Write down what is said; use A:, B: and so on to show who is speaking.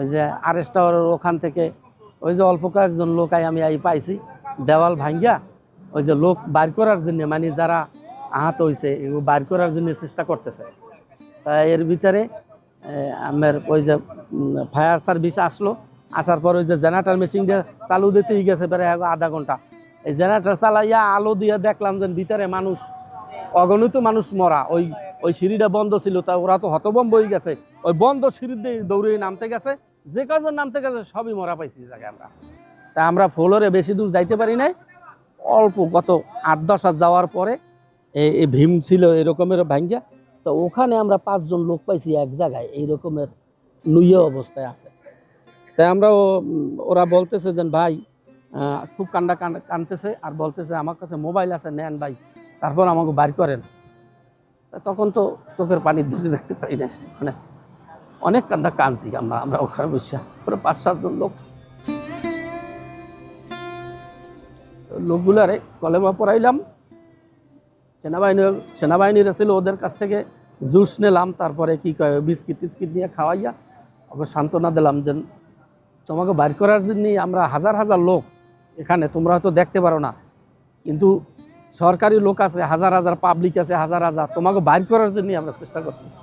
A: ওই যে আরেস্ট টাওয়ারের ওখান থেকে ওই যে অল্প কয়েকজন লোক আমি পাইছি দেওয়াল ভাঙ্গিয়া ওই যে লোক বাইর করার জন্য মানে যারা আহত হয়েছে এগুলো বাইর করার জন্য চেষ্টা করতেছে। তাই এর ভিতরে আমার ওই যে ফায়ার সার্ভিস আসলো, আসার পর ওই যে জেনারেটর মেশিনটা চালু দিতেই গেছে প্রায় আধা ঘন্টা। এই জেনারেটর চালাইয়া আলো দিয়ে দেখলাম যে ভিতরে মানুষ, অগণিত মানুষ মরা। ওই সিঁড়িটা বন্ধ ছিল, তা ওরা তো হতভম্ব হয়ে গেছে, ওই বন্ধ সিঁড়ি দিয়ে দৌড়ে নামতে গেছে, যে কজন নামতে গেছে সবই মরা পাইছি জায়গায় আমরা। তা আমরা ফ্লোরে বেশি দূর যাইতে পারি নাই, অল্প গত 8-10 হাত যাওয়ার পরে এই ভীম ছিল এরকমের ভাঙ্গিয়া, তো ওখানে আমরা 5 জন লোক পাইছি এক জায়গায় এই রকমের নুইয়া অবস্থায় আছে। তাই আমরা ওরা বলতেছে যে ভাই খুব কানতেছে আর বলতেছে আমার কাছে মোবাইল আছে, নেন ভাই, তারপর আমাকে বাইর করেন। তখন তো চোখের পানি ধরে দেখতে পারি না, মানে অনেক কানছি আমরা ওখানে বসে পুরো 5-7 জন লোকগুলারে কলেমা পড়াইলাম। সেনাবাহিনীরা ছিল, ওদের কাছ থেকে জুস নিলাম, তারপরে কি কয় বিস্কিট টিস্কিট নিয়ে খাওয়াইয়া ওকে সান্ত্বনা দিলাম যে তোমাকে বাইর করার জন্য আমরা হাজার হাজার লোক এখানে, তোমরা হয়তো দেখতে পারো না, কিন্তু সরকারি লোক আছে হাজার হাজার, পাবলিক আছে হাজার হাজার, তোমাকে বাইর করার জন্য আমরা চেষ্টা করতেছি।